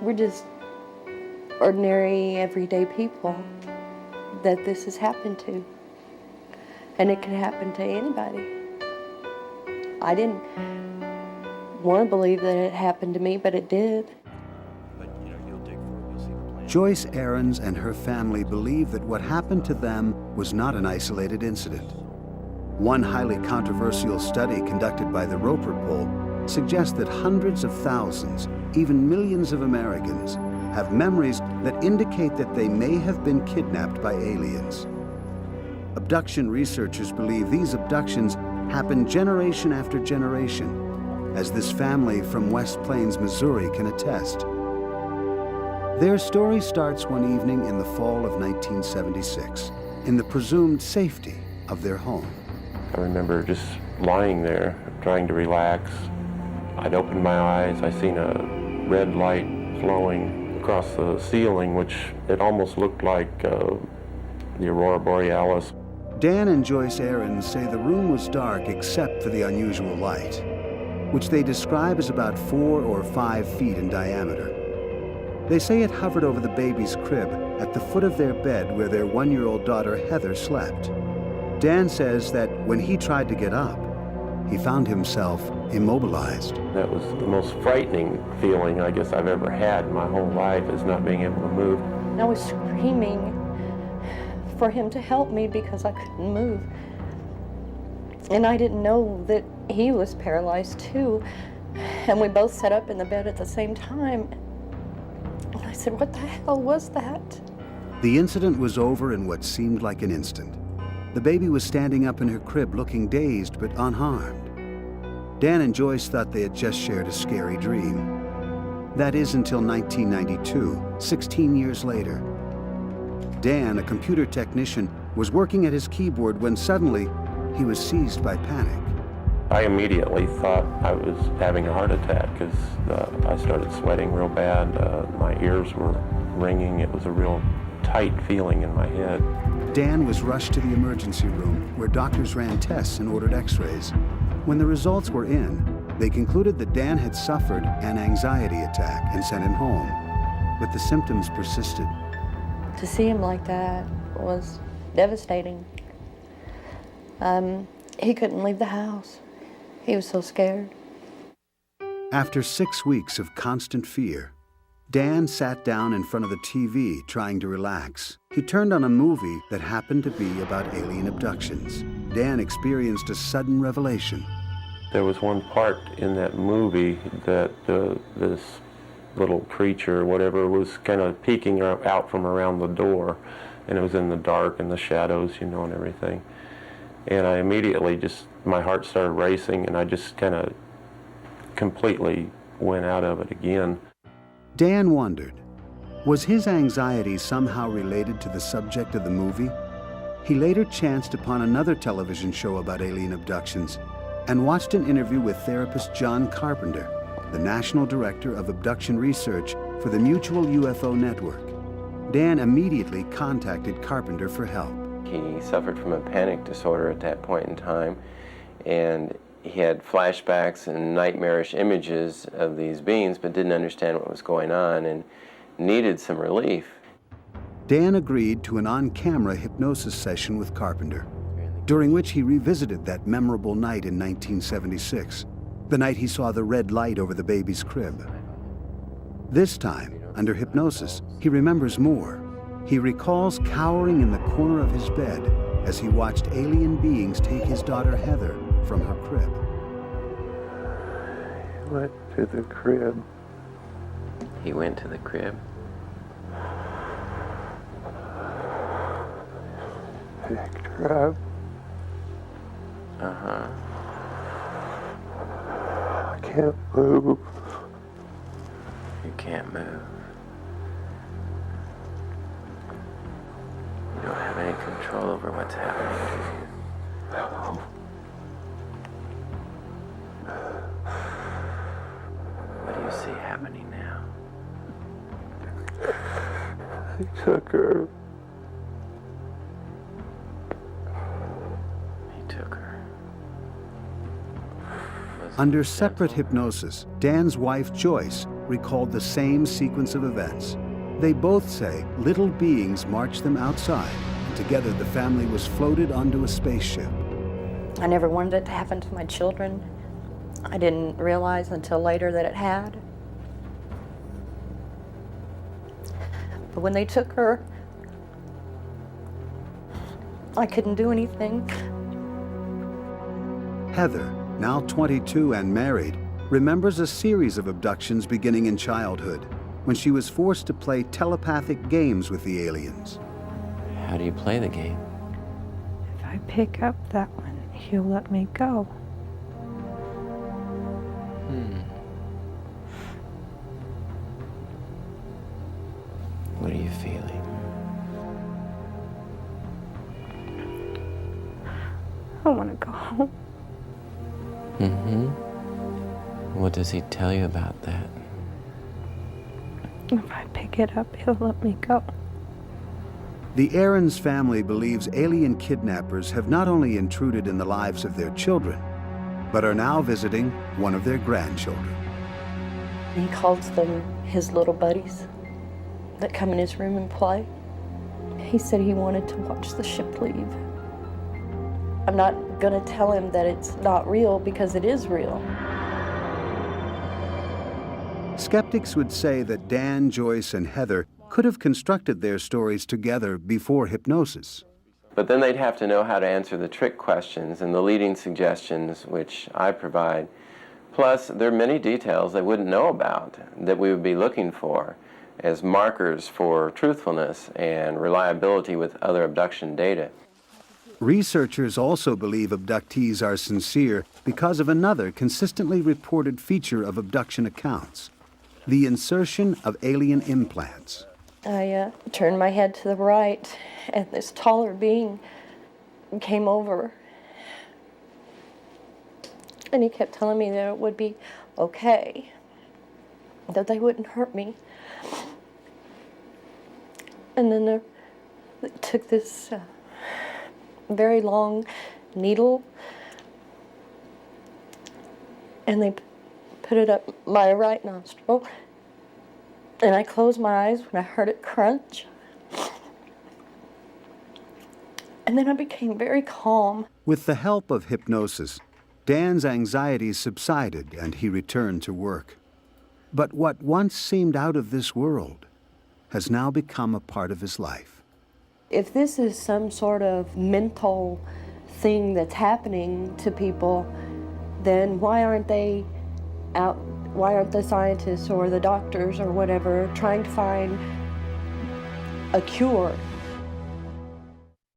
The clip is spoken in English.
We're just ordinary, everyday people that this has happened to. And it can happen to anybody. I didn't want to believe that it happened to me, but it did. Joyce Ahrens and her family believe that what happened to them was not an isolated incident. One highly controversial study conducted by the Roper poll suggests that hundreds of thousands, even millions of Americans, have memories that indicate that they may have been kidnapped by aliens. Abduction researchers believe these abductions happen generation after generation, as this family from West Plains, Missouri can attest. Their story starts one evening in the fall of 1976, in the presumed safety of their home. I remember just lying there, trying to relax. I'd opened my eyes, I seen a red light flowing across the ceiling, which it almost looked like the Aurora Borealis. Dan and Joyce Ahrens say the room was dark except for the unusual light, which they describe as about 4 or 5 feet in diameter. They say it hovered over the baby's crib at the foot of their bed where their 1-year-old daughter Heather slept. Dan says that when he tried to get up, he found himself immobilized. That was the most frightening feeling I guess I've ever had in my whole life, is not being able to move. I was screaming for him to help me because I couldn't move. And I didn't know that he was paralyzed too. And we both sat up in the bed at the same time. And I said, what the hell was that? The incident was over in what seemed like an instant. The baby was standing up in her crib looking dazed but unharmed. Dan and Joyce thought they had just shared a scary dream. That is until 1992, 16 years later. Dan, a computer technician, was working at his keyboard when suddenly he was seized by panic. I immediately thought I was having a heart attack because I started sweating real bad. My ears were ringing. It was a real tight feeling in my head. Dan was rushed to the emergency room where doctors ran tests and ordered x-rays. When the results were in, they concluded that Dan had suffered an anxiety attack and sent him home, but the symptoms persisted. To see him like that was devastating. He couldn't leave the house. He was so scared. After 6 weeks of constant fear, Dan sat down in front of the TV trying to relax. He turned on a movie that happened to be about alien abductions. Dan experienced a sudden revelation. There was one part in that movie that this little creature, whatever, was kind of peeking out from around the door, and it was in the dark and the shadows, you know, and everything. And I immediately just, my heart started racing, and I just kind of completely went out of it again. Dan wondered, was his anxiety somehow related to the subject of the movie? He later chanced upon another television show about alien abductions and watched an interview with therapist John Carpenter, the National Director of Abduction Research for the Mutual UFO Network. Dan immediately contacted Carpenter for help. He suffered from a panic disorder at that point in time, and he had flashbacks and nightmarish images of these beings, but didn't understand what was going on and needed some relief. Dan agreed to an on-camera hypnosis session with Carpenter, during which he revisited that memorable night in 1976, the night he saw the red light over the baby's crib. This time, under hypnosis, he remembers more. He recalls cowering in the corner of his bed as he watched alien beings take his daughter Heather from her crib. He went to the crib. He went to the crib. Picked her up. Uh-huh. I can't move. You can't move. You don't have any control over what's happening to you. No. What do you see happening now? He took her. He took her. Under separate hypnosis, Dan's wife Joyce recalled the same sequence of events. They both say little beings marched them outside, and together the family was floated onto a spaceship. I never wanted it to happen to my children. I didn't realize until later that it had. But when they took her, I couldn't do anything. Heather, now 22 and married, remembers a series of abductions beginning in childhood, when she was forced to play telepathic games with the aliens. How do you play the game? If I pick up that one, he'll let me go. What are you feeling? I want to go home. What does he tell you about that? If I pick it up, he'll let me go. The Ahrens family believes alien kidnappers have not only intruded in the lives of their children, but are now visiting one of their grandchildren. He calls them his little buddies that come in his room and play. He said he wanted to watch the ship leave. I'm not going to tell him that it's not real because it is real. Skeptics would say that Dan, Joyce, and Heather could have constructed their stories together before hypnosis. But then they'd have to know how to answer the trick questions and the leading suggestions, which I provide. Plus, there are many details they wouldn't know about that we would be looking for as markers for truthfulness and reliability with other abduction data. Researchers also believe abductees are sincere because of another consistently reported feature of abduction accounts: the insertion of alien implants. I turned my head to the right, and this taller being came over. And he kept telling me that it would be okay, that they wouldn't hurt me. And then they took this very long needle, and they put it up my right nostril. And I closed my eyes when I heard it crunch. And then I became very calm. With the help of hypnosis, Dan's anxiety subsided and he returned to work. But what once seemed out of this world has now become a part of his life. If this is some sort of mental thing that's happening to people, then why aren't they out? Why aren't the scientists or the doctors or whatever trying to find a cure